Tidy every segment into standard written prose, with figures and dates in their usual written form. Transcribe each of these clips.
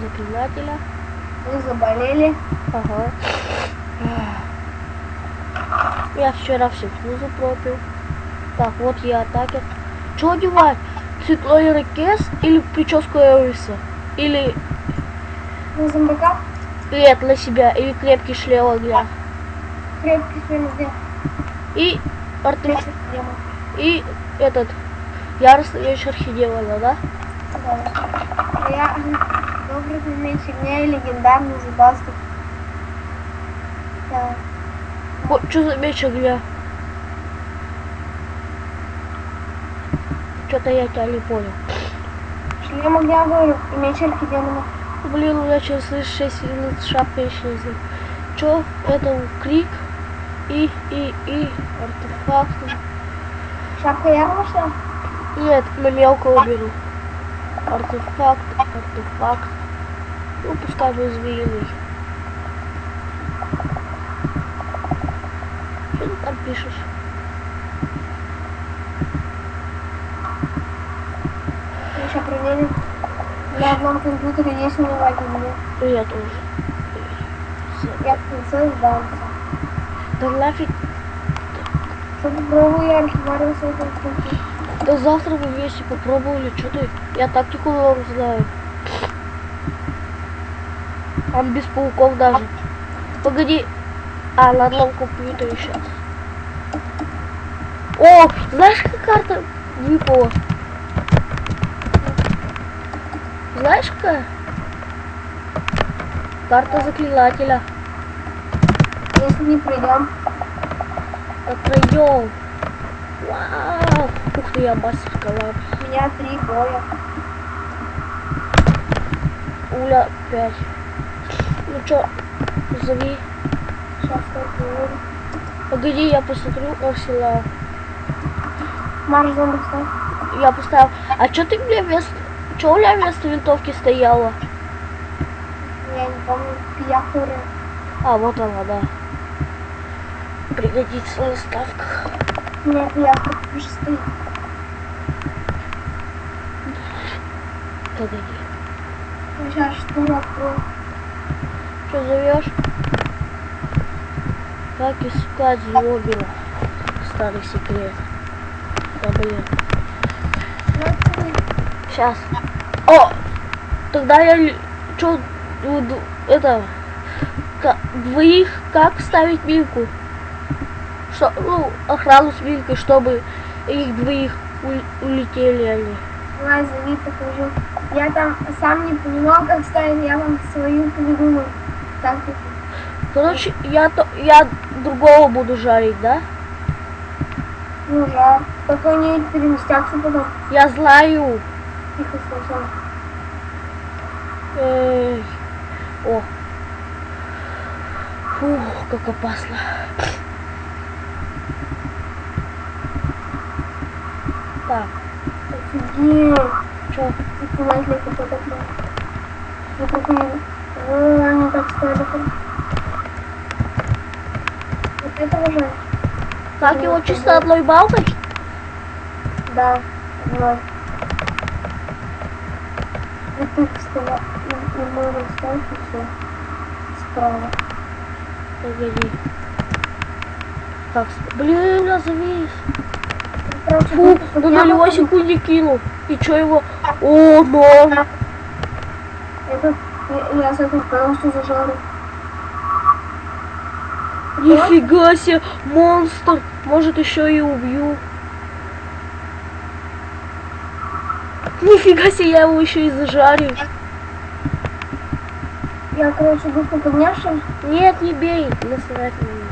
заклинателя. Вы заболели. Ага. Я вчера все флузу пропил. Так, вот я атакер. Что одевать? Светлый ракес или прическу Элвиса? Или... На зомбака? Нет, на себя. Или крепкий шлем огня. Крепкий шлем где? И артефакт. И этот... Яростный меч архидемона, да? Да. Я добрый меч огня и легендарный зубастый. Да. Что за меч огня? Что-то я тебя не понял. Шлем огня, говорю, и меч архидемона. Блин, у меня сейчас 6 минут шапка еще здесь. Чё? Это крик и артефакт. Шапка ярма, что? Нет, на мелкого беру. Артефакт. Ну, пускай будет змеиный. Что ты там пишешь? Я сейчас проверю. На одном компьютере есть миновать у меня. Я тоже. Я в конце сдался. Да нафиг. Попробую я архиварился в этом компьютере. Да завтра мы вместе попробовали. Что ты? Я тактику вам знаю. Он без пауков даже. Погоди. А, на одном компьютере сейчас. О, знаешь, какая карта выпала? Знаешь какая? Карта заклинателя. Если не пройдем. Так пройдем. Вау! Ух ты, я мастер коллапс. У меня 3 боя. Уля 5. Ну чё, зови. Сейчас я Погоди, я посмотрю арсенал. Марш зомби ставь. Я поставил. А чё ты мне вместо... Чё у меня вместо винтовки стояла? Я не помню. Пияхуры. А, вот она, да. Пригодится на ставках. У меня пияхуры уже стоит. Погоди. Сейчас штура открою. Что зовешь? Как искать злобила? Старый секрет. Да блин. Сейчас. О! Тогда я... Чё... Это... Двоих как ставить мильку? Что... Ну, охрану с милькой, чтобы их двоих улетели они. Давай, зови, покажу. Я там сам не понимал, как ставить, я вам свою придумал тактику. Короче, я другого буду жарить, да? Ну, жар. Только они переместятся потом. Я знаю. Тихо, слышал. Эй. О. Фух, как опасно. Так. Офигеть. Чё? Заклинатель какой-то. Вот такой. О, они так стали. Вот это уже. Как его чисто одной балкой? Да, одной. Вот их стоят. И мы расставим все. Справа. Погоди. Так, блин, я завис. Короче, Фу, на нулевой секунде кинул. И чё его? О, но. Это я с этой полностью зажарю. Нифига себе, монстр. Может, еще и убью. Нифига себе, я его еще и зажарю. Я, короче, быстро поднявший. Нет, не бей, насрать на меня.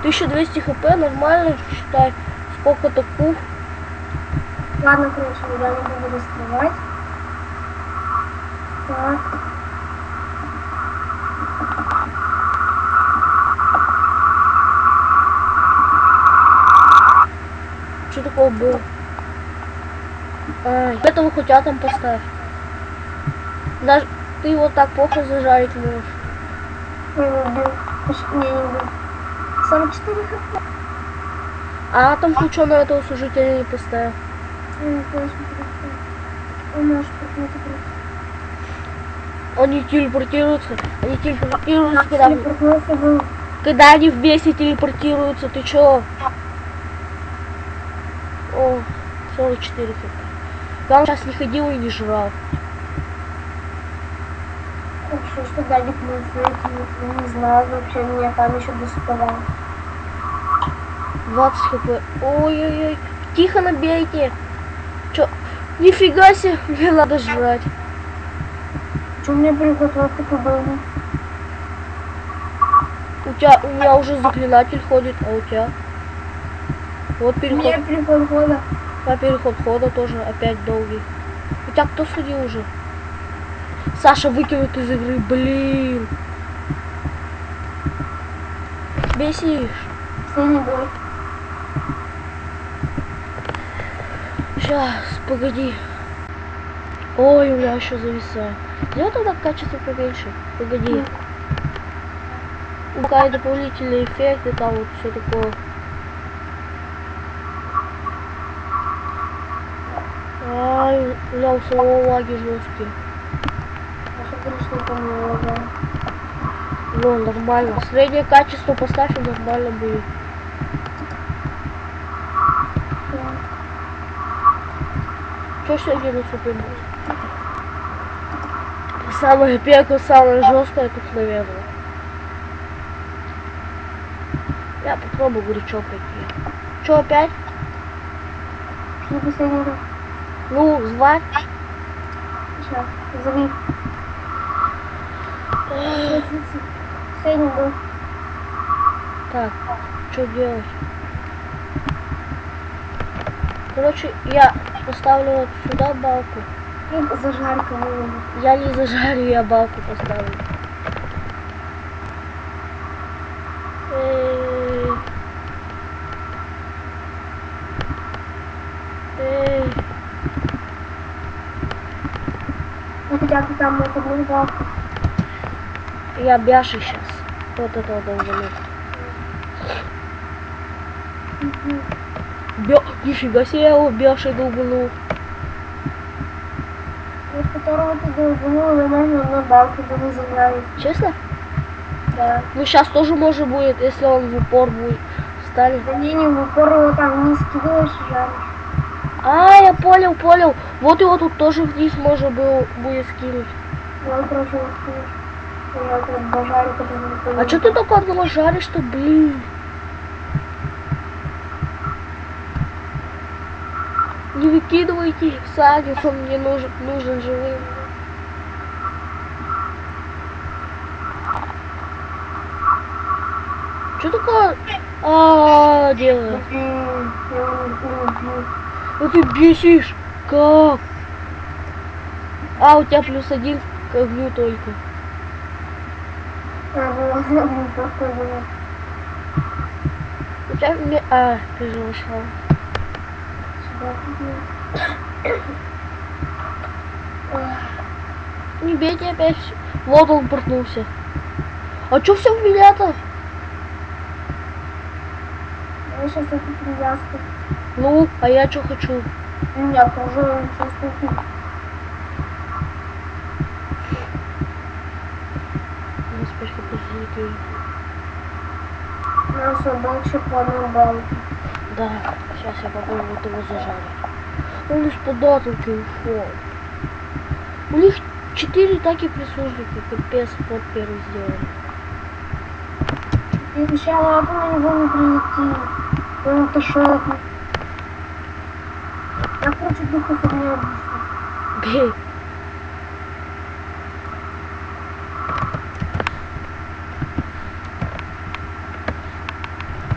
Тысяча 200 хп, нормально, считай. Сколько-то кух. Ладно, короче, я не буду раскрывать. Так. Что такое было? А, этого хоть атом поставь. Даже ты его так плохо зажарить можешь. Я не убил. Не убил. 44 хп. А там ты что на этого служителя не поставил? Ну, точно, просто. Он может прокнуться. Они телепортируются, Телепортнулся был. когда они вместе телепортируются, ты чё? О, 44 хп. Я сейчас не ходил и не жрал. Хорошо, что Давид не знал вообще, меня там еще доставал. 20 хп. Ой-ой-ой. Тихо набейте. Чё? Нифига себе, мне надо жрать. Что у меня приготовка был? У меня уже заклинатель ходит, а у тебя? Вот У переход. меня переход хода. А переход хода тоже опять долгий. У тебя кто судил уже? Саша выкинут из игры, блин. Бесишь. Синий бой. Сейчас, погоди. Ой, у меня еще зависает. Сделай тогда качество поменьше. Погоди. Какая дополнительные эффекты, там вот все такое. Ай, у меня у самого лаги жесткие. Ну, нормально. Среднее качество поставь, и нормально будет. Что сегодня на супе будет? Самое пекло, самое жесткое тут, наверное. Я попробую горячо пройти. Че опять? Что последний раз? Ну, звать. Сейчас, зови. Синий был. Так, что делать? Короче, я поставлю вот сюда балку. И зажарка вылезла. Я не зажарю, я балку поставлю. Эй. Эй. Ну хотя бы там это был балку. Я бяши сейчас. Вот этого долбану. Нифига себе, я его бяшей долбану. Вот которого ты долбанул, но можно на балку было зажарить. Честно? Да. Ну сейчас тоже можно будет, если он в упор будет ставить. Да не, в упор его там вниз кидаешь и жаришь. А, я понял. Вот его тут тоже вниз можно было будет скинуть. Ну, короче, вот скинешь. Я вот обожаю, потому что... А что ты только одного жаришь-то, блин? Не выкидывайте их в садик, он мне нужен живым. Что такое? Делаю. Ну ты бесишь. Как? А, у тебя +1 к огню только. У тебя мне... перезашел. Не бейте опять. Вот он портнулся. А чё все в меня-то? Я сейчас эту привязку. Ну, а я что хочу? У меня тоже чувствую. Господи, подожди. У нас больше по одному баллу. Да, сейчас я попробую вот его зажарить. Он из податки ушел. У них 4 таки прислужники, капец, вот первый сделали. И сначала а на него не прилетит. Он отошел. Я против духов от меня обычно. Бей.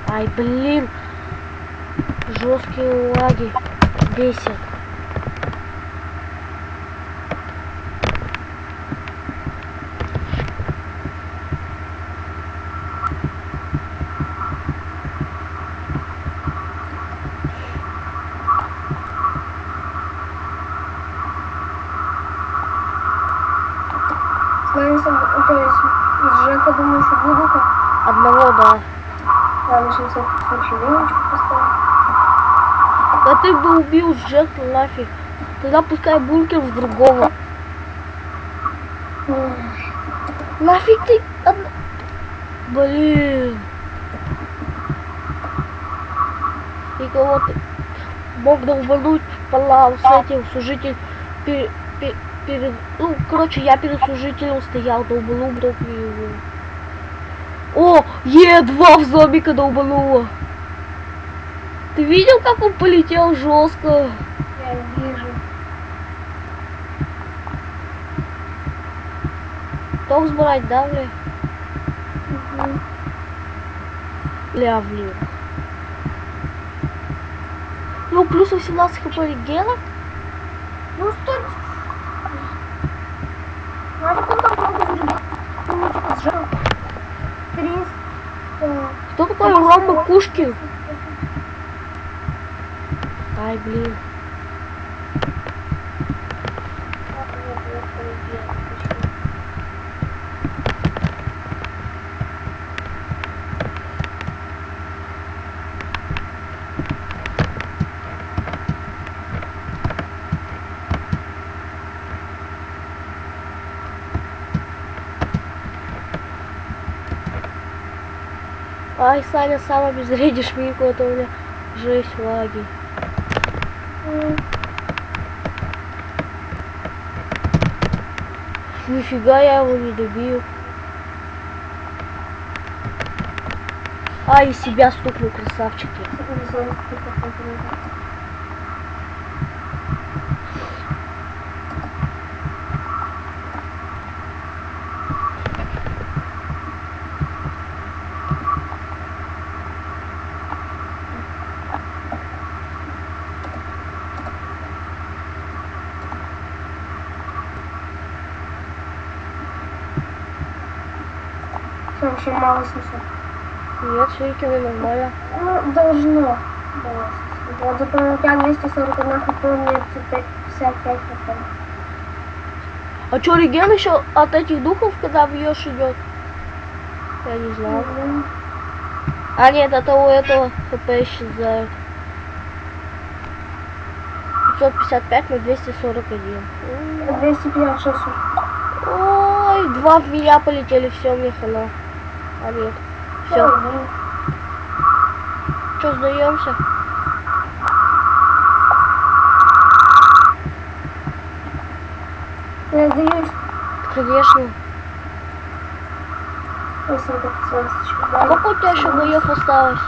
Ай, блин. Жесткие лаги бесят. То есть из Жека думаешь, что буду как? Одного, да. Ладно, сейчас я тут случай веночку поставлю. Да ты бы убил Джека нафиг. Тогда пускай бункер в другого. Нафиг ты... Блин. И кого ты мог долбануть с этим служитель перед... Ну, короче, я перед служителем стоял, долбанул вдруг его. О, Е2 в зомбика долбануло. Ты видел, как он полетел жестко? Я вижу. Том сбрать, да, бля? Угу. Бля, блин. Ну, плюс 18 хп регена. Ну что? Надо как-то много зарядить. Ну, типа, сжал. 300. Кто такой Рома Кушкин? Ай, блин. Ай, Саня, сам обезвредишь Мику, это у меня жесть, лаги. Нифига я его не добил. А, и себя стукнул, красавчики. Вообще мало снесу. Нет, все-таки нормально. Ну, должно. Вот зато у тебя 241 хп, у меня 55 хп. А чё, реген еще от этих духов, когда бьешь, идет? Я не знал. А нет, это у этого хп исчезает. 555 на 241. 256. Ой, 2 в меня полетели, все, мне хана. А нет. Все. Что, сдаемся? Я сдаюсь. Конечно. Если это свасточка. А сколько у тебя еще боев осталось?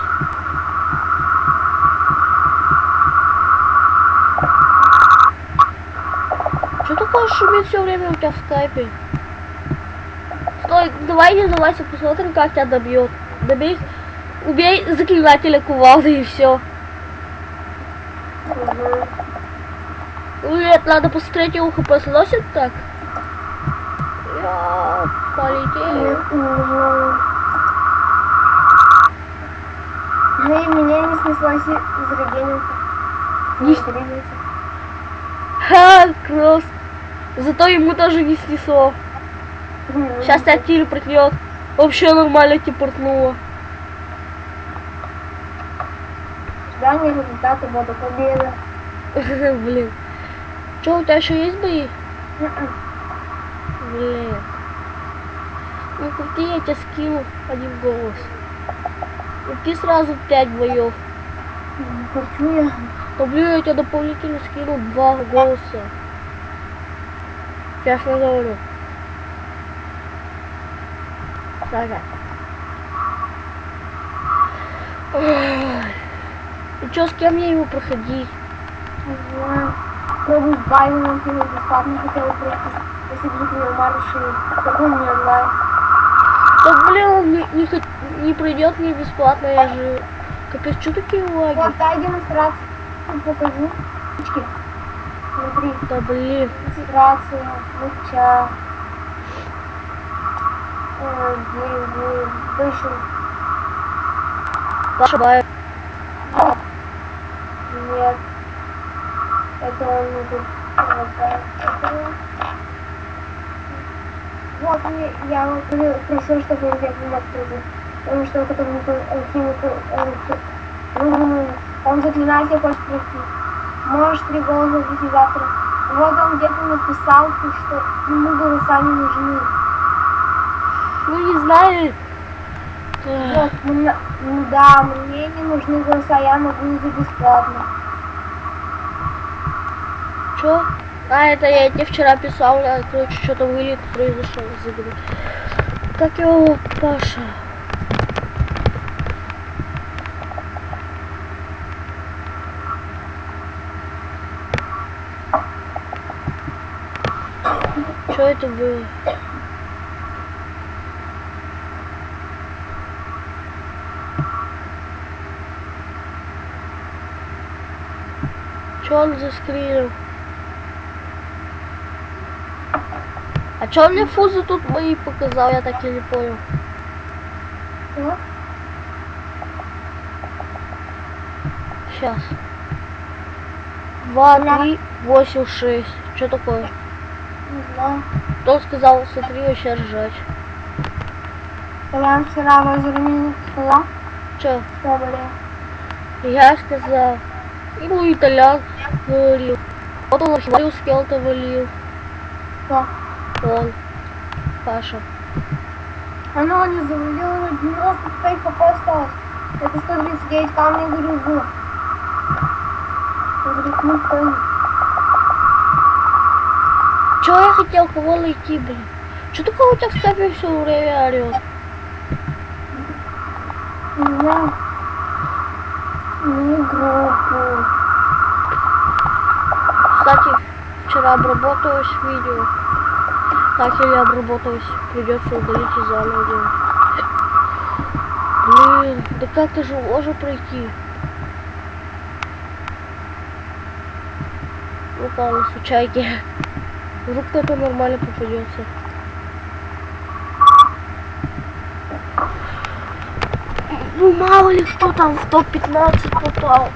Что такое шумит все время у тебя в скайпе? Стой, давай не сдавайся, посмотрим, как тебя добьет. Добей, убей заклинателя кувалды и все. Нет, надо посмотреть, его хп сносит так. Я полетели. Эй, меня не снеслась из регенинга. Не двигайся. Ха, кросс. Зато ему тоже не снесло. Сейчас тебя телепортнет. Вообще нормально телепортнуло. Ожидание результата года победы. Блин. Че, у тебя еще есть бои? Блин. Ну крути, я тебя скину один голос. И ты сразу 5 боев. Не хочу я. То блин, я тебя дополнительно скину 2 голоса. Сейчас я говорю. Ага. И чё, с кем мне его проходить? Не знаю. Пробуй с Байоном, ты его бесплатно хотела пройти. Если бы ты не умаришь, какой мне онлайн. Да блин, он не пройдет мне бесплатно, я же... Капец, что такие лаги? Вот, дай демонстрацию. Покажу. Смотри. Да блин. Демонстрация, мыча. Вышел. Паша Баев. Нет. Это он не тут. Вот я просил, чтобы он меня открыл. Потому что потом алхимику Он заклинатель хочет пройти. Можешь 3 голоса прийти завтра. Вот он где-то написал, что ему голоса не нужны. Ну не знаю. Вот, ну да, мне не нужны голоса, я могу их за бесплатно. Чё? А, это я тебе вчера писал, короче, что-то вылет произошел из игры. Как его, Паша? Что это было? Что он заскринил? А чё мне фузы тут мои показал, я так и не понял. Что? Сейчас. 2, 3, 8, 6. Что такое? Не знаю. Кто сказал, смотри, вообще ржать. Я вам вчера в озере не сказала, Чё? что были. Я сказал. Ему итальян говорил. Вот он говорил, с кем-то валил. Что? Он. Паша. Оно не завалило 95 хп осталось. Это 139 камней, говорю, было. Он говорит, ну стой. Чё я хотел кого найти, блин? Чё такое у тебя в скайпе все время орёт? Не знаю. Не группу. Кстати, вчера обработалось видео. Так или обработалось, придется удалить и заново делать. Блин, да как-то же можно пройти. Ну-ка, на случайке. Вдруг кто-то нормально попадется. Ну мало ли кто там в топ-15 попал.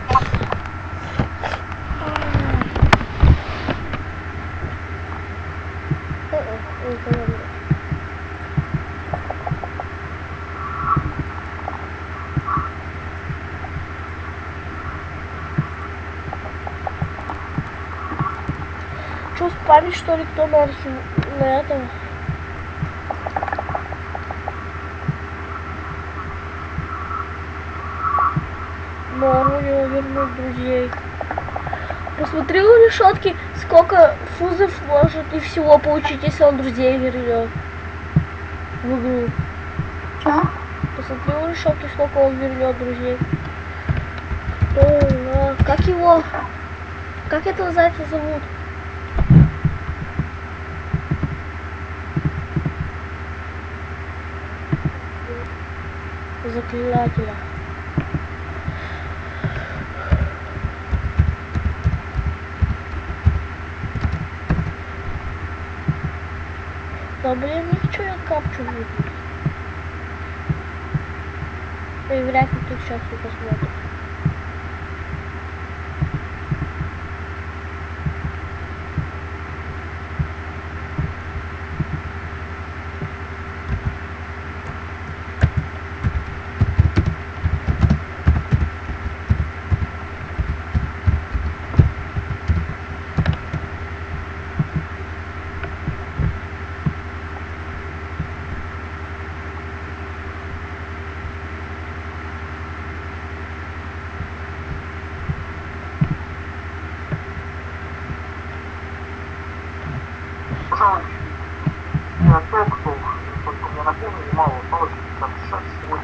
Что, спамить, что ли, кто на этом? Норму не вернуть друзей. Посмотри у решетки, сколько фузов может и всего получить, если он друзей вернет в игру. Что? Посмотри у решетки, сколько он вернет друзей. Как его? Как этого зайца зовут? Заклинателя. Да блин, ничего я капчу буду. И вряд ли ты сейчас не посмотришь.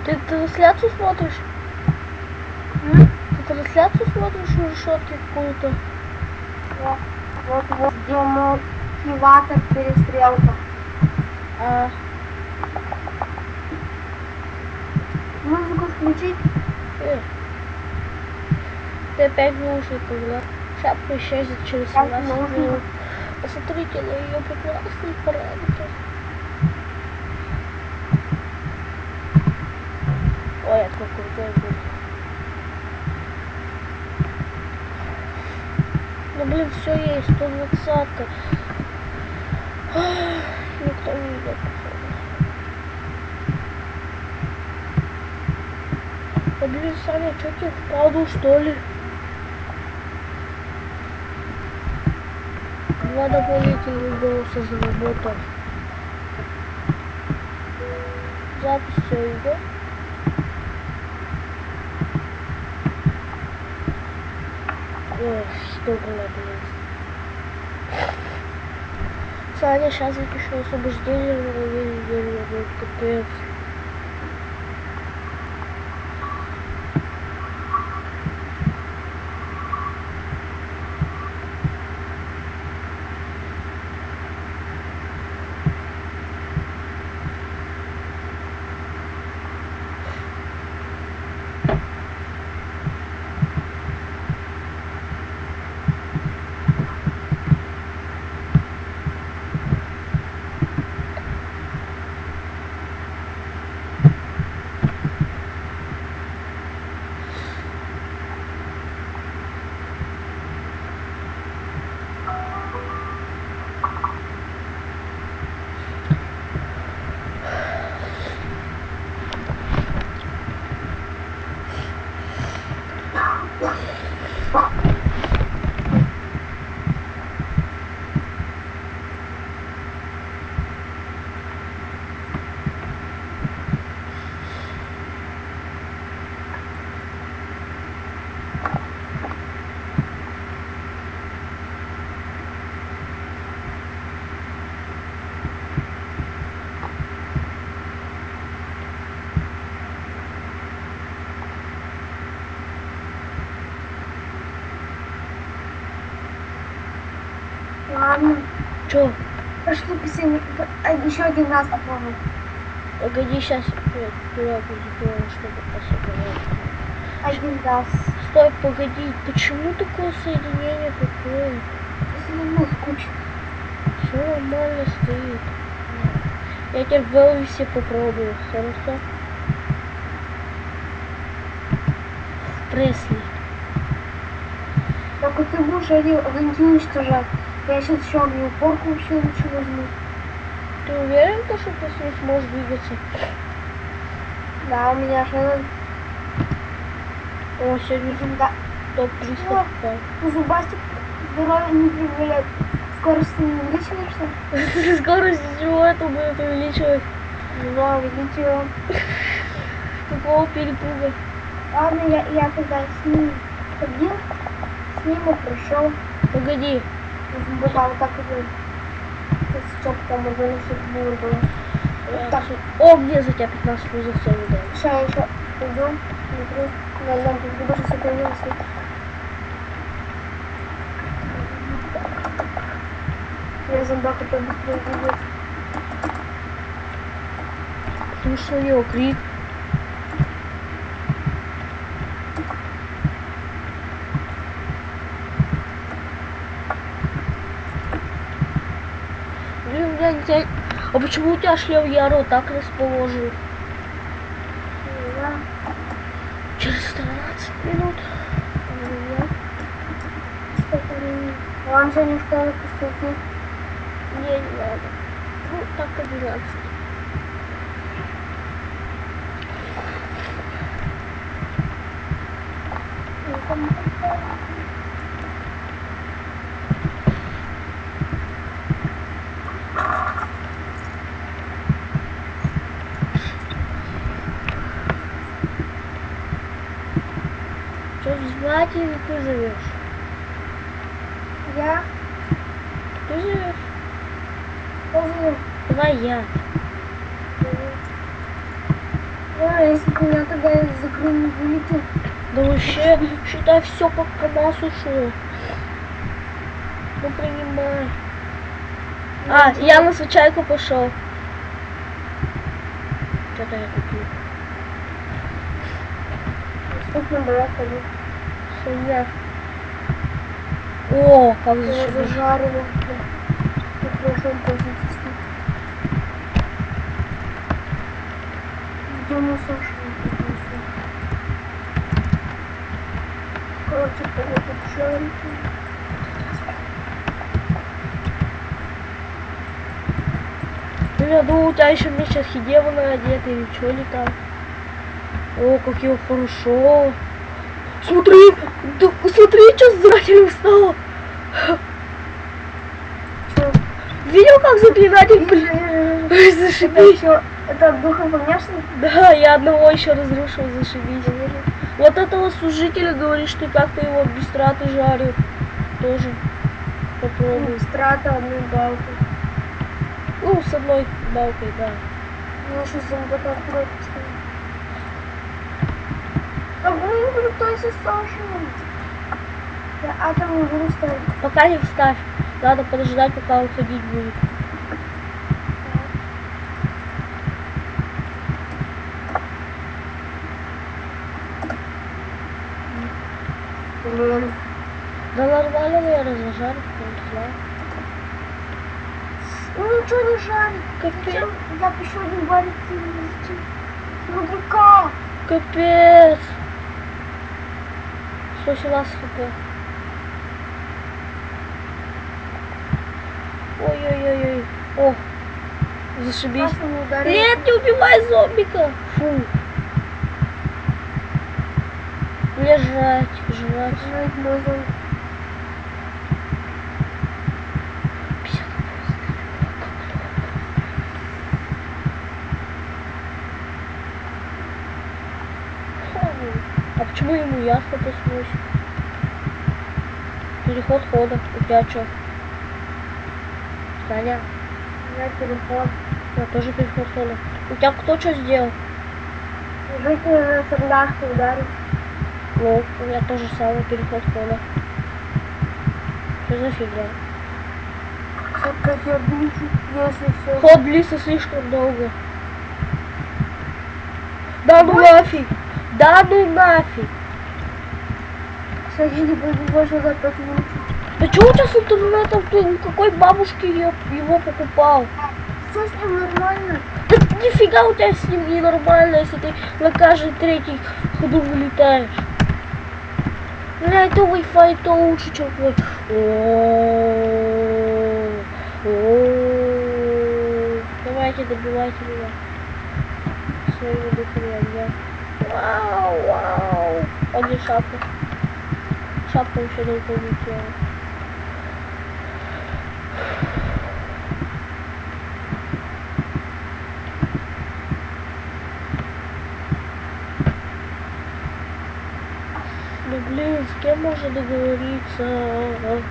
Ты трансляцию смотришь? Ты трансляцию смотришь у решетки какую-то? Вот демотиватор перестрелка. А, Музыку включить? ты опять в наушниках, да? Шапка исчезнет через 17 минут. Посмотрите на ее прекрасные параметры. Ой, это крутой будет. Ну блин, все есть, 120-ка. Никто не идет, походу. Да блин, Саня, что тебе впаду, что ли? Два дополнительных голоса заработал. Запись все идет. Ой, что было, блин. Саня, сейчас запишу освобождение, но весь день будет капец. Ладно. Чё? Пошли писем. Еще один раз попробуем. Погоди, сейчас я туда закрою, чтобы посмотреть. Один раз. Стой, погоди, почему такое соединение такое? Если не скучно. Все нормально стоит. Я теперь в Элвисе попробую, хорошо? Пресли. Так вот ты будешь уничтожать. Я сейчас еще огнеупорку вообще лучше возьму. Ты уверен, что ты с ней сможешь двигаться? Да, у меня же О, сегодня да. топ-300 попал. Зубастик здоровье не прибавляет. Скорость не увеличиваешься? Скорость чего это будет увеличивать? Да, увеличиваю. Какого перепуга? Ладно, я тогда с ним ходил, сниму, пришел. Погоди. Пока вот так и будет. Сейчас там выносит бурду. Вот так. О, мне за тебя 15 плюсов все выдал. Сейчас еще идем. Смотрю. Я знаю, как больше все появилось. Я зомбака побыстрее видел. Слышал его крик. Блин, блядь, а почему у тебя шлем Яро так расположен? Да. Через 13 минут. Вам сегодня что выпустить? Не надо. Ну, так 11. Что звать или ты живешь? Я Ты живешь? тоже. Давай я. Да, если бы меня тогда из игры не вылетел. Да вообще, считай, все по КамАЗ ушло. Ну принимай. А, я на случайку пошел. Что-то я купил. Сколько было ходить? Хуйня. О, как Я зашибись. зажарила. Хорошо позицию. Думаю, Саша. Короче, это жарить. Ну, я думал, у тебя еще вместе с Хидевой одет или что ли там. О, как его хорошо. Смотри, да, смотри, что с зрителем стало. видел, как заклинатель, блин? Это Зашибись. еще, это духом внешний? Да, я одного еще разрушил, зашибись. Вот этого служителя говорит, что как-то его без траты жарил. Тоже попробуй. Страта одной балкой. Ну, с одной балкой, да. Ну, сейчас он потом откроет. А блин, кто из источников? Я атом не буду ставить. Пока не вставь. Надо подождать, пока он ходить будет. Блин. Да нормально, наверное, зажарить, не знаю. Ну ничего не жарит. Капец. Зачем? Я бы еще один варить зачем? Смотри-ка. Капец. 117 хп. Ой-ой-ой-ой. О, зашибись. Классно не ударил. Нет, не убивай зомбика. Фу. Мне жрать. Жрать можно. 50. А почему ему ясно сносит? Переход хода. У тебя что? Саня, Я переход. я тоже переход хода. У тебя кто что сделал? Житель сандашку ударил. Ну, у меня тоже самый переход хода. Что за фигня? Как я ближе, если все. Ход длится слишком долго. Да ну нафиг! Да ну нафиг! Кстати, не буду больше за 5 минут. Да что у тебя с интернетом? Ты у какой бабушки его покупал? Все с ним нормально. Да нифига у тебя с ним ненормально, если ты на каждый третий ходу вылетаешь. Бля, это Wi-Fi, то лучше, чем твой. Давайте, добивайте меня. Своими дыханиями. Вау, вау. А где шапка? Шапка еще долго не летела. Да блин, с кем можно договориться?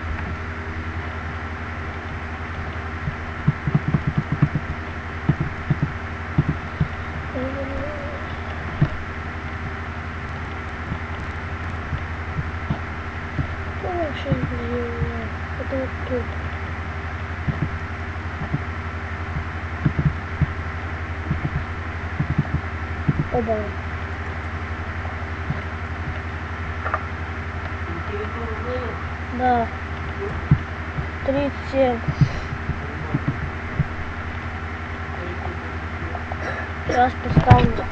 Что вообще сделала? Это вот тут. Оба. Да. 37. Сейчас поставлю.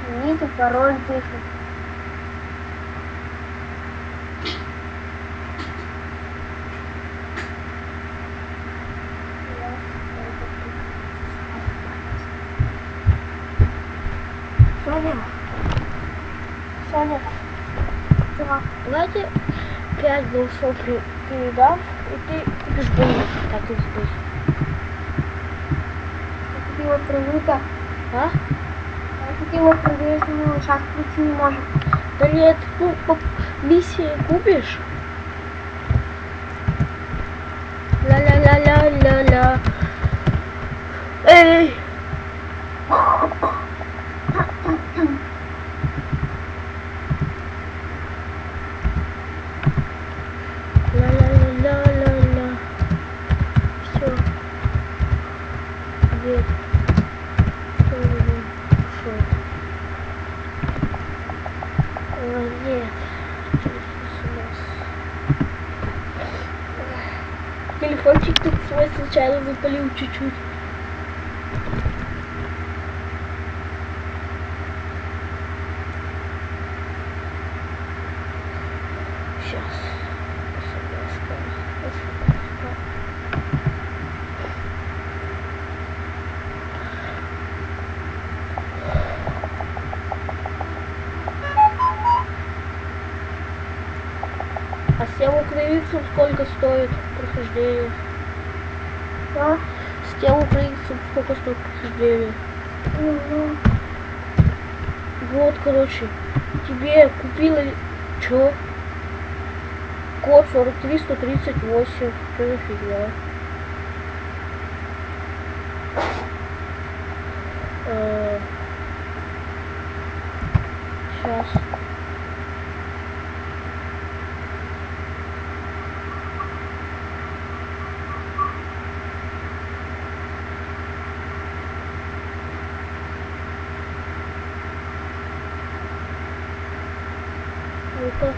Смените пароль пишет. Саня, Чего? давайте 5 голосов передам, и ты купишь бонус, так и здесь. Ты его привыка. А? Если ты его продаешь, ну, сейчас прийти не может. Да нет, ну, по миссии купишь? Ля-ля-ля-ля-ля-ля. Эй! Ля-ля-ля-ля-ля-ля. Все. Где? Что он ушел? Нет. Телефончик тут свой случайно запалил чуть-чуть. Сейчас. тем украинцам сколько стоит прохождение? Да? С тем украинцам сколько стоит прохождение? Угу. Вот, короче, тебе купила... Чё? Код 43138. Что за фигня? Сейчас. Ну-ка.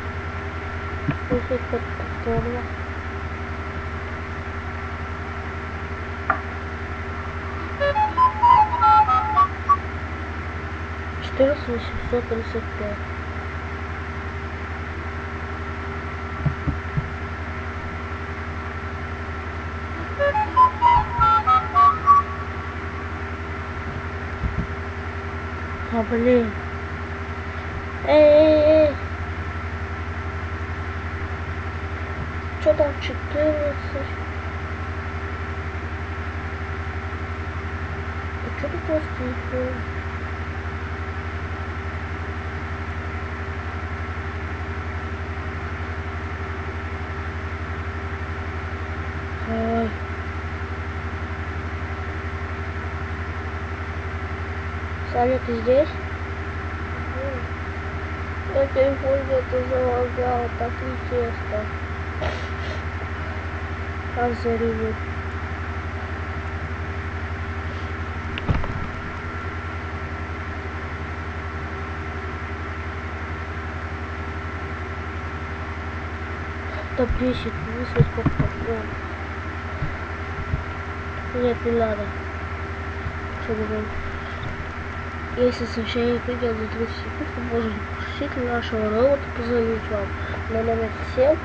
Слушай, повторно. Четырнадцать 835. А, блин. Эй. Что там 14? А что такое с телефоном? Ой. Саня, ты здесь? Я телефон где-то залагал, так нечестно. Аж заревет. Топ-10 выслать под попкорн. Нет, не надо. Чтобы он... Если сообщение придет за 30 секунд, то можно посетитель нашего робота позвонить вам на номер 7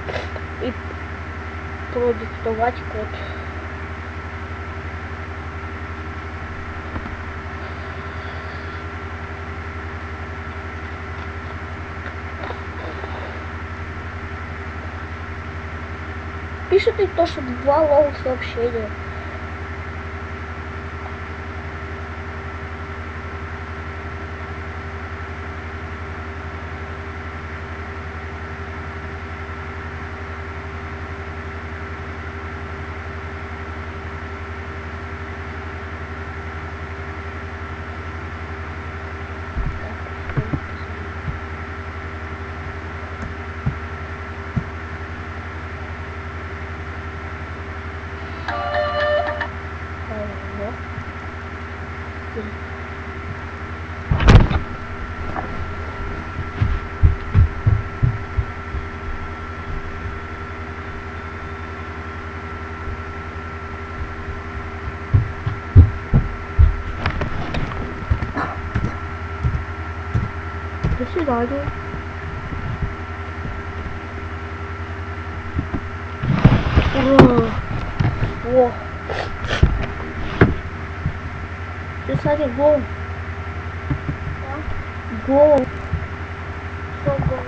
и продиктовать код. Пишет и то, что 2 лоу сообщения. До свидания. Ура! О! Ты, Саня, гол. Гол. Что было?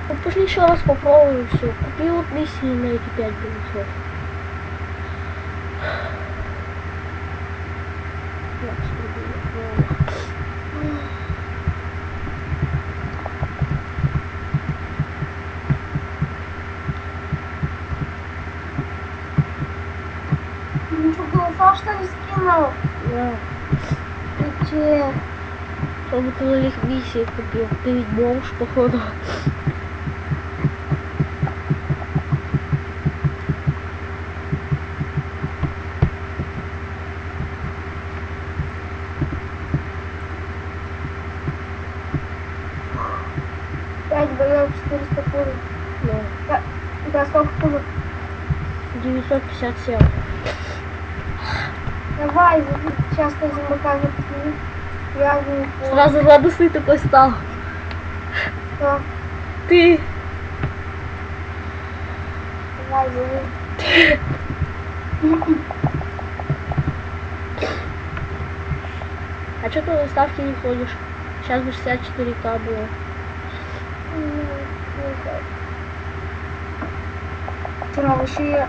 Ну, пошли еще раз попробуем все. Купи вот миссии на эти 5 голосов. Ты что, голоса что ли скинул? Да. Ты Чтобы ты на них миссии купил. Ты ведь бомж, походу. Пять боев, 400 пуль. Да. Да, сколько пуль? 957. Давай, сейчас ты замыкай, я не помню. Сразу радостный такой стал. Что? Ты. Давай, зови. А что ты на ставки не ходишь? Сейчас бы 64К было. вчера вообще,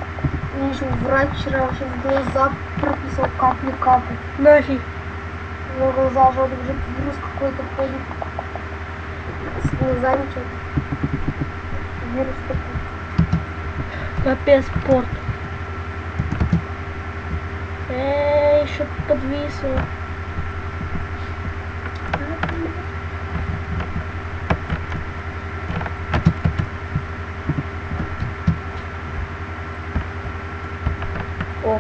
мне еще врач вчера вообще в глаза прописал капли. Нафиг. У меня глаза уже вирус какой-то ходит. С глазами что-то. Вирус такой. Капец, порт. Эй, что-то подвисло. О.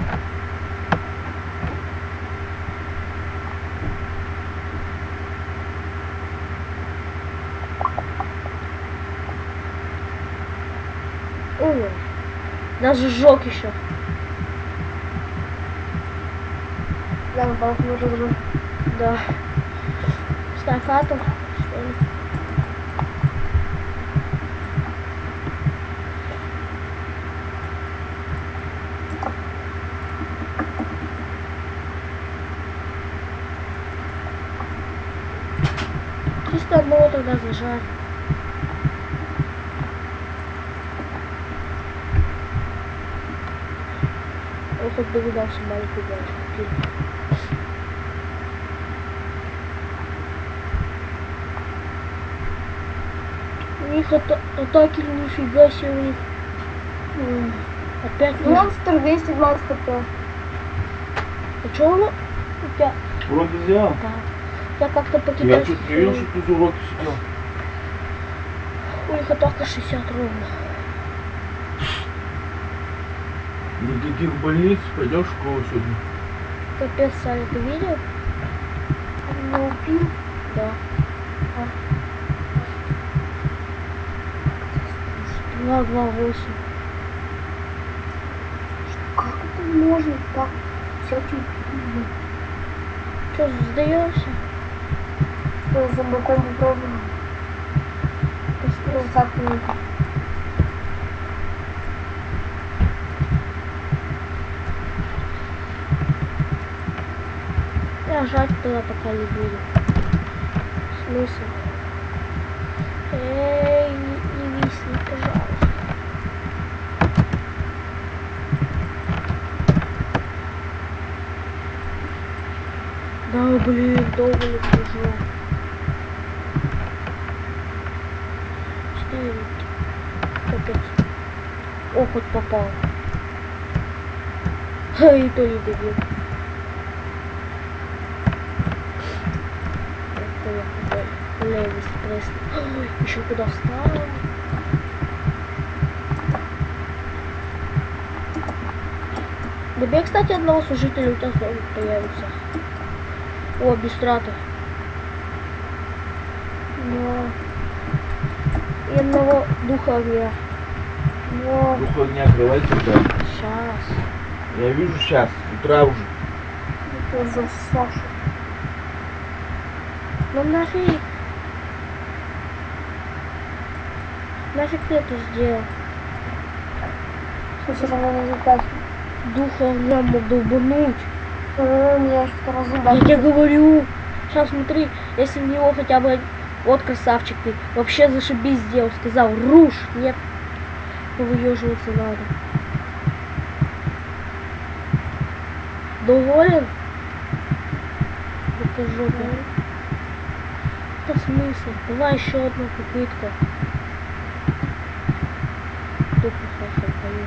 Ой. Даже сжег еще. Да, балку уже уже. Да. Стакатов, что ли? Чисто одного тогда зажать. Я хоть догадался маленькую девочку. У них атаки нифига себе у них. Опять не... Монстр 220 п. А что оно? У тебя... Вроде взял. Да. Я как-то Я по-китайски... чуть не видел, что ты за уроки сидел. У них атака 60 ровно. Никаких больниц, пойдешь в школу сегодня? Капец, Саня, ты видел? Не убил. Да. 228. Как это можно так? Все чуть-чуть. Что, сдаешься? Я за боком попробую. Назад не иду. Я жать туда пока не буду. Смысл? Эй, не висни, пожалуйста. Да, блин, долго не бежу. 4. Капец. О, хоть попал. Ха, и то не добил. Левый стресс. Ой, еще куда встал. Добей, кстати, одного служителя, у тебя снова появится. О, без траты. Но... И одного духа огня. Но... Дух огня открывай сюда. Сейчас. Я вижу сейчас, с утра уже. Это за Сашу. Ну нафиг. Нафиг ты это сделал? Что все равно не запасен. Духа огня мог долбануть. Меня что-то Я разъебать. тебе говорю. Сейчас смотри, если в него хотя бы... Вот красавчик ты. Вообще зашибись сделал. Сказал, рушь. Нет. Выеживаться надо. Доволен? Покажу. Это смысл. Давай еще одну попытку. Дух хорошо пою.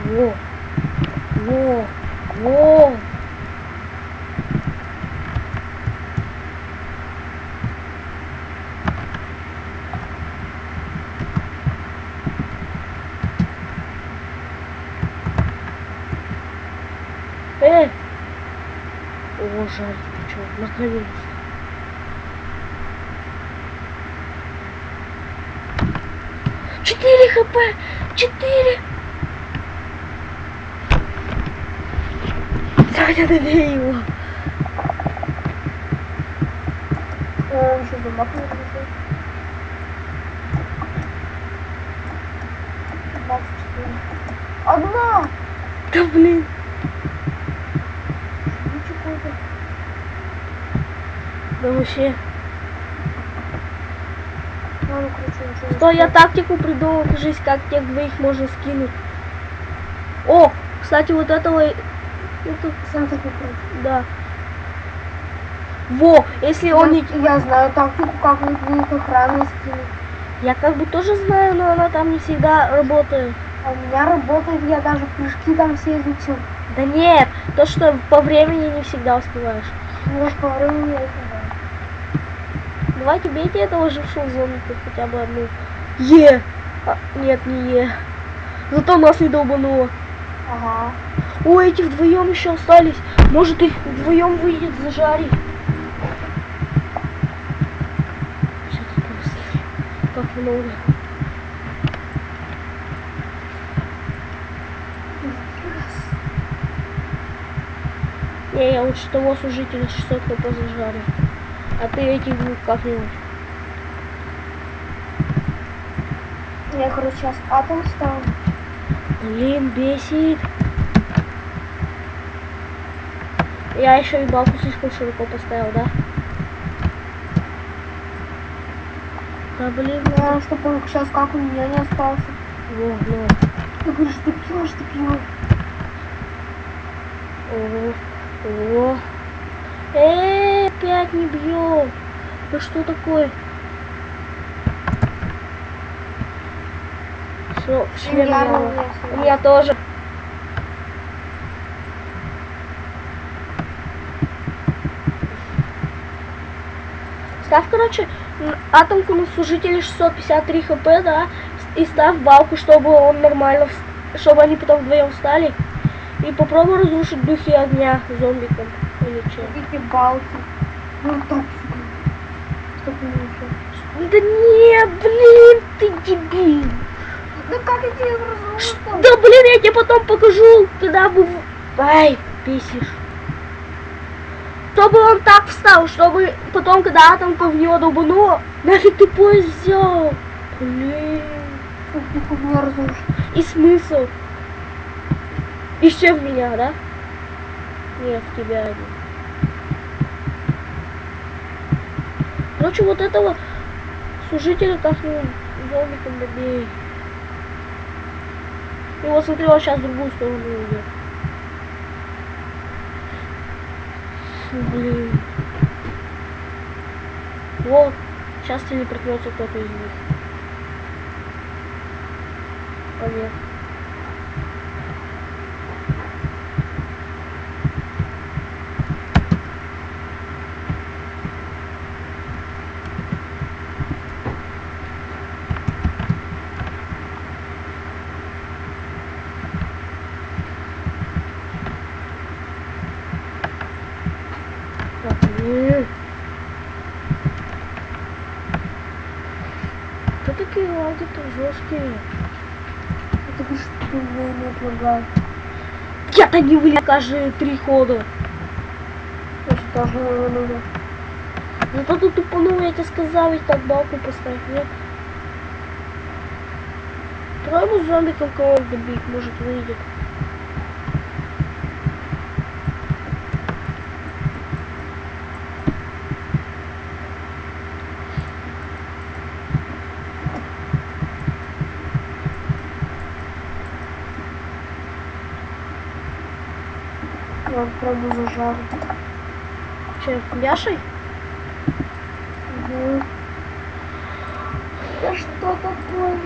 Во. Во. Во. О, жаль, ты чё, наконец-то. Четыре хп! 4! Саня, добей его! Еще замок не решил. 24. Одна! Да блин! Ничего какой-то. Да вообще. Ладно, короче, ничего не Что я скажу. тактику придумал, кажись, как тех двоих можно скинуть. О, кстати, вот этого... Это, Сам так не против. да. Во, если он не... Я знаю тактику, как вот двоих охраны скинуть. Я как бы тоже знаю, но она там не всегда работает. А у меня работает, я даже прыжки там все изучил. Да нет, то, что по времени не всегда успеваешь. Ну, по времени я это знаю. Давайте бейте этого жившего зомбика хотя бы одну. Е! А, нет, не Е. Зато нас не долбануло. Ага. Ой, эти вдвоем еще остались. Может их вдвоем выйдет зажарить. Сейчас просто. Как много. Не, я лучше того служителя 600 хп зажарю. А ты этих двух как-нибудь. Я, короче, сейчас атом ставлю. Блин, бесит. Я еще и балку слишком широко поставил, да? Да блин, Ну, чтобы он сейчас как у меня не остался. во, ну. Ты говоришь, ты пьешь, ты пьешь. О. Опять не бьет. Да что такое? Все, член Я мало. равняюсь. У меня тоже. Ставь, короче, атомку на служителя 653 хп, да, и ставь балку, чтобы он нормально, чтобы они потом вдвоем встали. И попробуй разрушить духи огня зомбиком. Или че. Эти балки. Ну, так себе. Чтоб не ничего. Да нет, блин, ты дебил. Да как я тебе разрушил? Да блин, я тебе потом покажу, когда бы... Ай, бесишь. Чтобы он так встал, чтобы потом, когда атомка в него долбанула, нафиг ты поезд взял. Блин. Чтоб ты меня разрушил. И смысл? Еще в меня, да? Нет, в тебя один. Короче, вот этого служителя как-нибудь зомбиком добей. И вот смотри, он сейчас в другую сторону идет. Блин. Вот, сейчас телепортнется кто-то из них. А нет. Так, нет. Кто такие лаги-то жесткие? Это говоришь, что ты меня не отлагает. Я-то не вылез каждые 3 хода. Я же тоже не нужно. Зато тут тупанул, я тебе сказал, ведь так балку поставить, нет? Давай ему зомбиком кого-нибудь добить, может выйдет. Я попробую зажарить. Че, Яшей? Угу. Да что такое?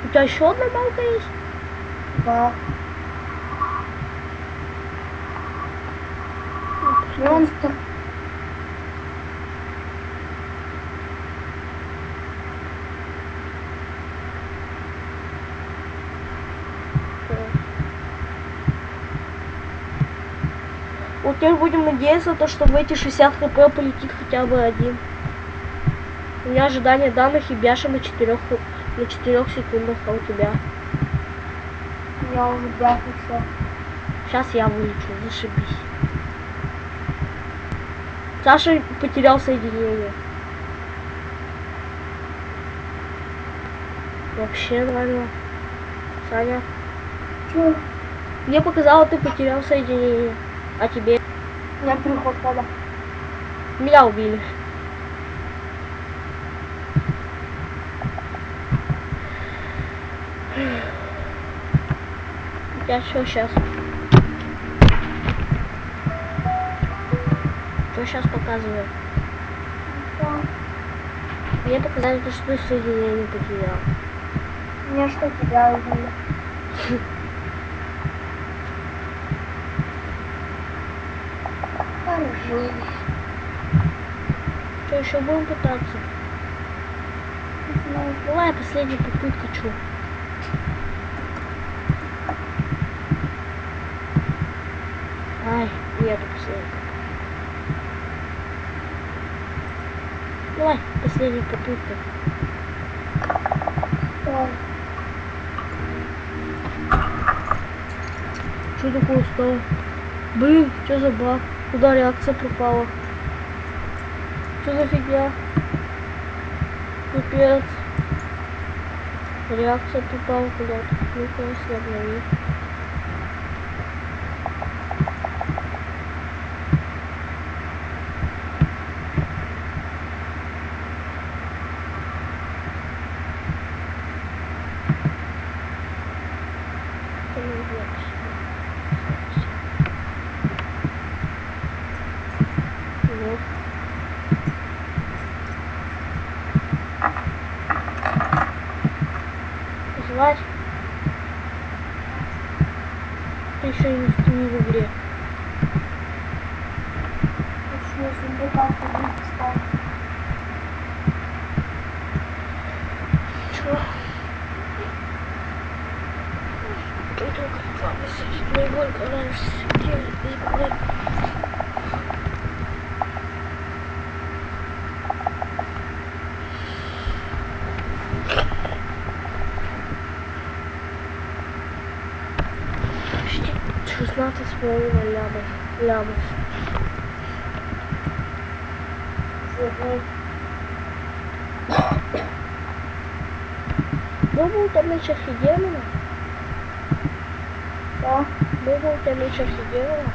У тебя еще одна балка есть? Да. Монстр. Вот теперь будем надеяться, то, что в эти 60 хп полетит хотя бы один. У меня ожидание данных и бяша на 4 секундах, а у тебя? Я уже бяхнулся. Сейчас я вылечу, зашибись. Саша потерял соединение. Вообще нормально. Саня. Чё? Мне показало, ты потерял соединение. А тебе? Нет переход хода. Меня убили. Я что сейчас? Что сейчас показывает? Мне показали, что ты соединение потерял. Мне что тебя убили? Хорошо. Что, еще будем пытаться? Не знаю. Давай последняя попытка, чё? Ай, нету последней. Давай, последняя попытка. Давай. Что такое стало? Блин, что за баг? Куда реакция пропала? Что за фигня? Пипец. Реакция пропала куда-то. Ну-ка, если обновить. Вот. Звать. Ты еще не в игре. Почему если как-то не поставить? Чё? Ты только слабость. Наибольшая нравишься. Почти 16,5 лямов. Думал, там меньше офигенно. Да. Думал, там меньше офигенно.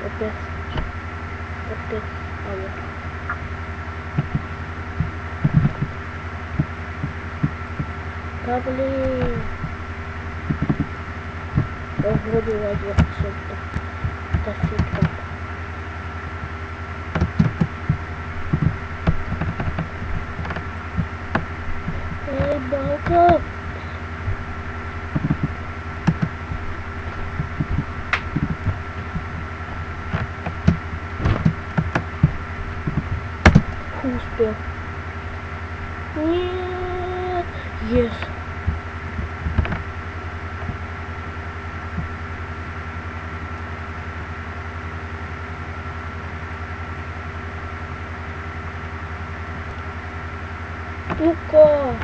Опять. Алло. Да блин. Я вроде вроде что-то. Да фиг. Эй, балка! Успел. Нет. Yes. Ну-ка.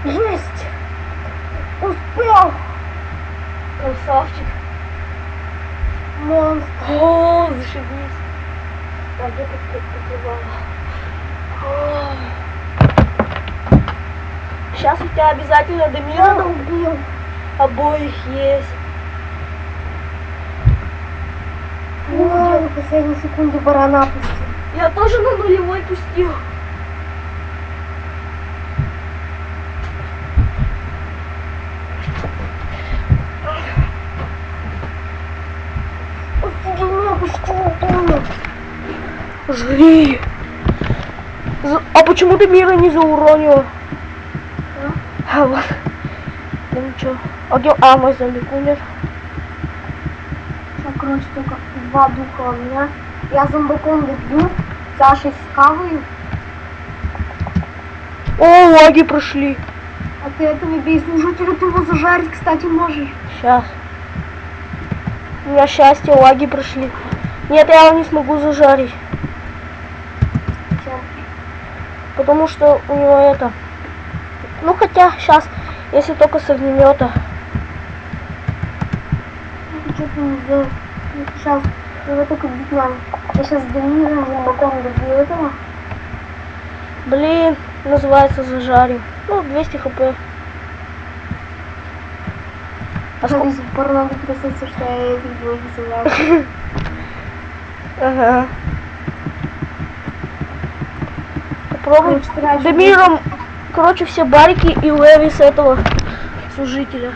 Есть! Успел! Красавчик. Монстр! О, зашибись. А где покрывало? Сейчас у тебя обязательно Я домина убил! обоих есть. Ой, на последней секунде барана пустил. Я тоже на нулевой пустил. Офигенно, пустил, помню. Жри. А почему ты мира не зауронила? А вот. Ну ничего. А где? А, мой зомбик умер. Сейчас, короче, только два духа у меня. Я зомбаком добью, Сашей скаваю, О, лаги прошли. а ты этого бей служителя, ты его зажарить, кстати, можешь. Сейчас. У меня счастье, лаги прошли. Нет, я его не смогу зажарить. Всё. Потому что у него это... Ну хотя, сейчас, если только с огнемета. Что-то не сделал. Сейчас, его только бить надо. Я сейчас с Дамиром зомбаком добью этого. Блин, называется зажарим. Ну, 200 хп. А Что сколько? до сих пор надо трясаться, что я этих двоих зажарю. Ага. Попробуй. Короче, раньше Дамиром, короче, все барики и Леви с этого служителя.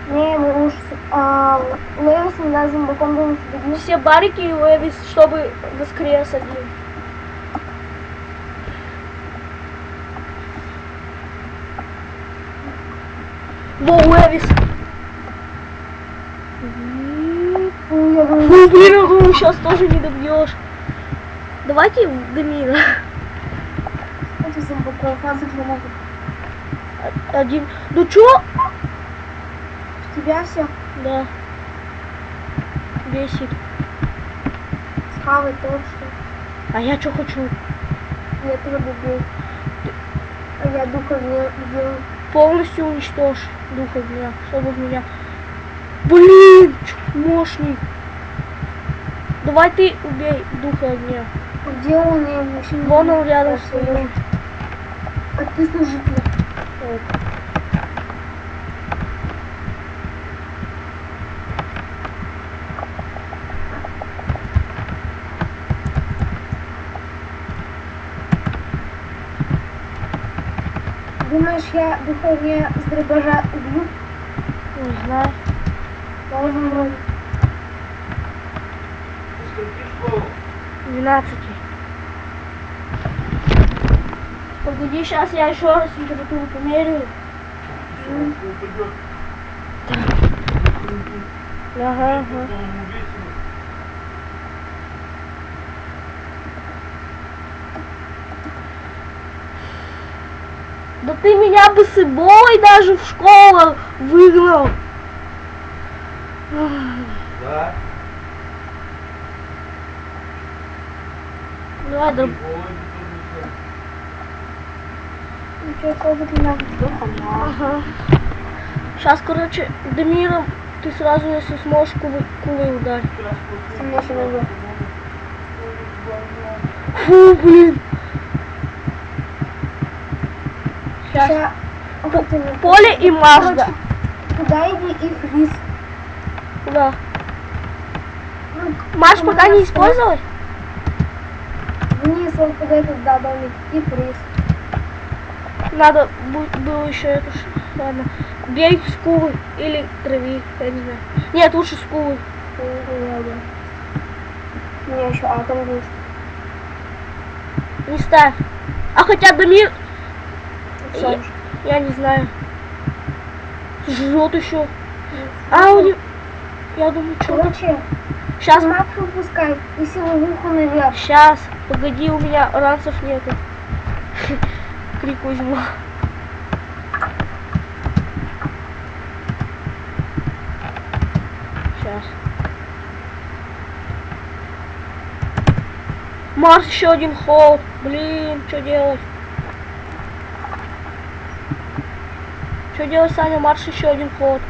Не, мы уж Левисом, да, зомбаком будем добить. Все барики и Леви, чтобы воскрес один. Во, Левис. Ну, я думаю, Ну, блин, я думаю, сейчас тоже не добьешь. Давайте Дамира. эти зомбаков, фазы не могут. Один. Ну чё? В тебя все Да. Бесит. схавать то, что А я что хочу? я этого добил. А я духа не делаю. Полностью уничтожь дух огня, чтобы в меня... Блин, мощный. Давай ты убей духа огня. Где он? Я вообще не Вон знаю. он рядом Так, с тобой. А ты служитель. Вот. Думаешь, я духа огня с дробажа убью? Не знаю. Должен вроде. 12. Погоди, сейчас я еще раз температуру померяю. Ага, ага. Да ты меня бы с собой даже в школу выгнал. Да? Давай, да. Ничего особо не надо с духом, а? Ага. Сейчас, короче, Дамиром ты сразу, если сможешь, кулы ударь. Со мной еще надо. Фу, блин. Сейчас. Ща- Поле и Мажда. Туда иди и фриз. Куда? Ну, Маш пока не использовать? вниз вот под этот, да, домик и фриз. Надо было еще это. Ладно. Бей скулы или трави, я не знаю. Нет, лучше скулы. У меня еще атом есть. Не ставь. А хотя Дамир, Всё. я не знаю. Жрет еще. А у него. Я думаю, что. Короче, Сейчас. мап выпускай и силовуху наверх. Сейчас. Погоди, у меня ранцев нету. Крик возьму. Сейчас. Марс еще один ход. Блин, что делать? Что делать, Саня? Марс еще один ход.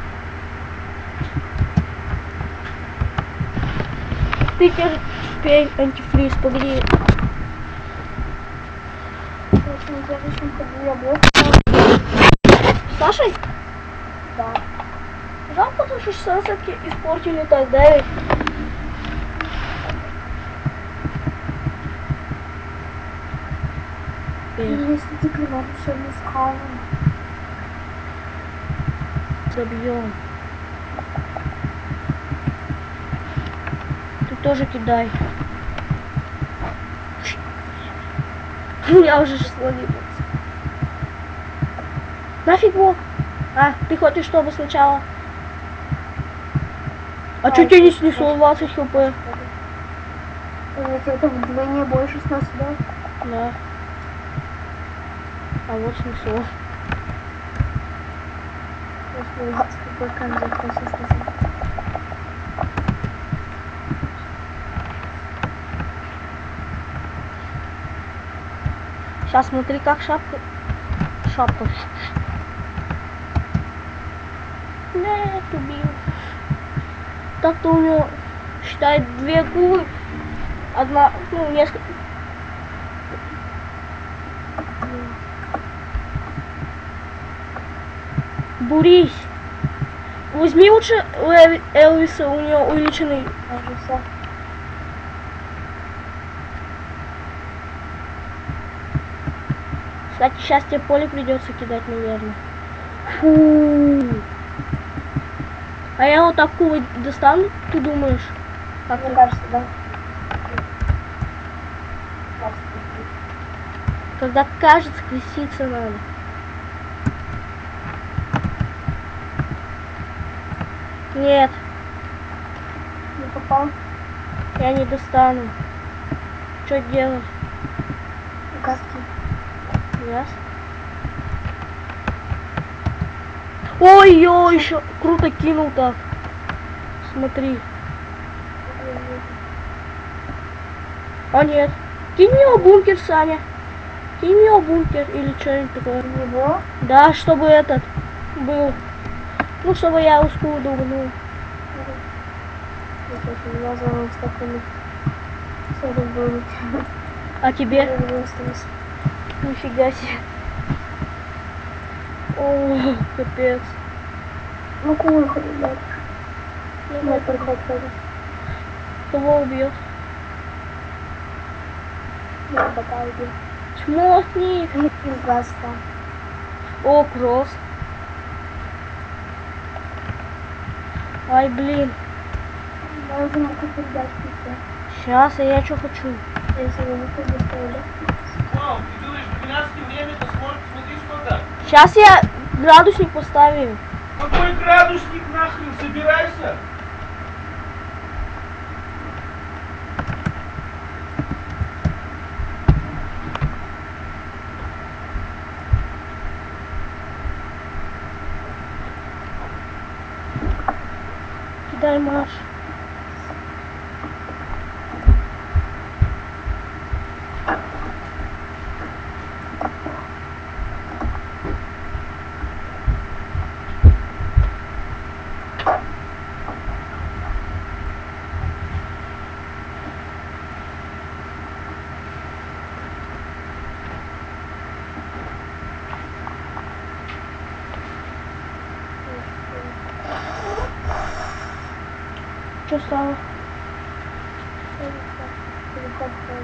Ты теперь спей антифриз, погоди. Короче, на следующем ходу я блок. Сашей? Да. Жалко, что 16 испортили так, да? Ведь? Если ты клевал, все не схавал. Забьем. Ты тоже кидай. Я уже 6 ловил. Нафиг блок? А, ты хочешь, чтобы сначала... А чё тебе не снесло 20 хп? Это вдвойне больше снос, да? Да. А вот снесло. Если 20 хп каждый просто сносит. Сейчас смотри, как шапка. Шапка. Нет, убил. Так-то у него, считай, 2 кулы. Одна, ну, несколько. Бурись. Возьми лучше Элвиса, у него увеличенный. Кажется. Кстати, сейчас тебе поле придется кидать, наверное. Фу. А я вот так кулы достану, ты думаешь? Как Мне ты? кажется, да. Когда кажется, креститься надо. Нет, Не попал. я не достану. Что делать? Указки. Раз. Ой-ой, еще круто кинул так. Смотри. А нет. Кинь в него бункер, Саня. Кинь в него бункер или что-нибудь такое. Его? Да, чтобы этот был. Ну, чтобы я ускул думал. Я звоню с такими. Все будет. А тебе? Нифига себе. О, капец. Ну, кулы хоть, блядь. Ну, Нет, приход ходит. кого убьет? Я бота убил. Чмокни. Из глаз там. О, кросс. Ай, блин. Я уже могу передать пиццу. Сейчас, а я что хочу? Если я не хочу доставить. Вау, ты делаешь 12 время, посмотри, смотри сколько. Сейчас я градусник поставлю. Какой градусник нахрен, собирайся. Кидай, Маш. Что стало? Переход ходит.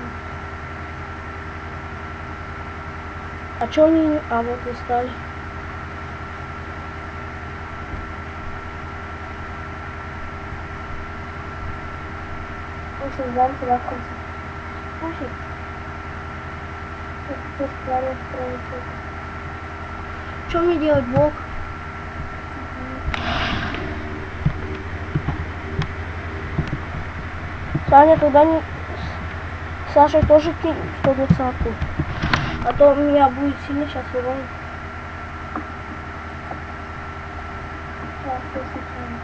А что они... А, вот не стали. Мы создаем тебя в конце. Нафиг. Ты сказали, строить. Что мне делать, Бог? Саня, тогда не... Саша тоже кинь 120-ку. А то меня будет сильно сейчас уронить. Да, все случайно.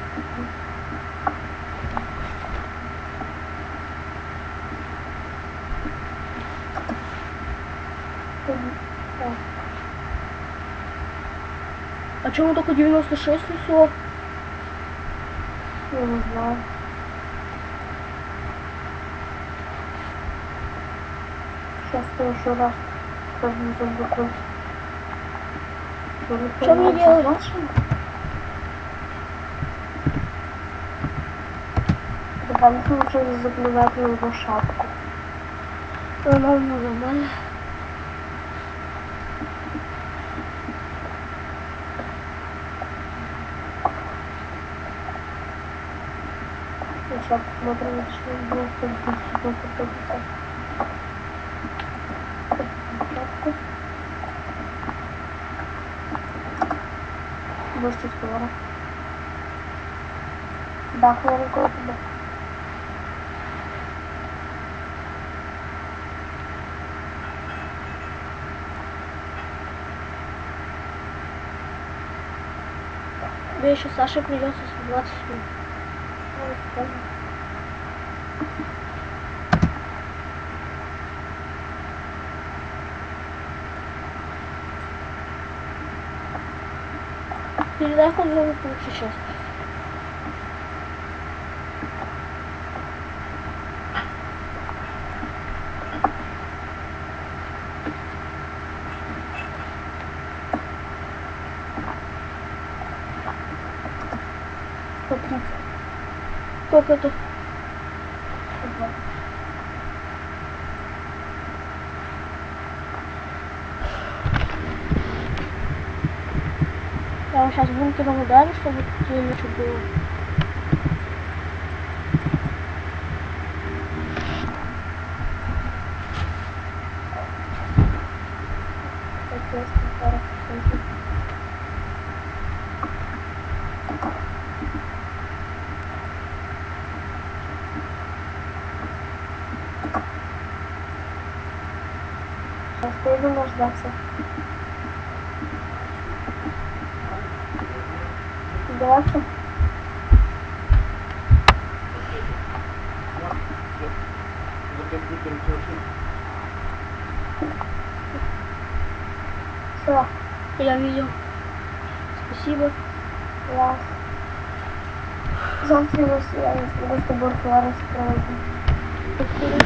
Да. А чему только 96 несло? Я не знаю. Сейчас ты еще раз возьму закрыть. Что мне делать? Дополнительно лучше заплевать на его шапку. Нормально. Сейчас посмотрим, что будет шапку. Выше скоро. Да, хлоринку тебе. Мне еще Саше придется сбиваться. Ой, скажи. Передай ход путь сейчас. Сколько это? Я вот сейчас бункером ударю, чтобы тут лучше было. Сейчас поеду дождаться. Дальше. За компьютером тоже. Все, Я видел. Спасибо. класс. Завтра я с тобой Флорес проведу.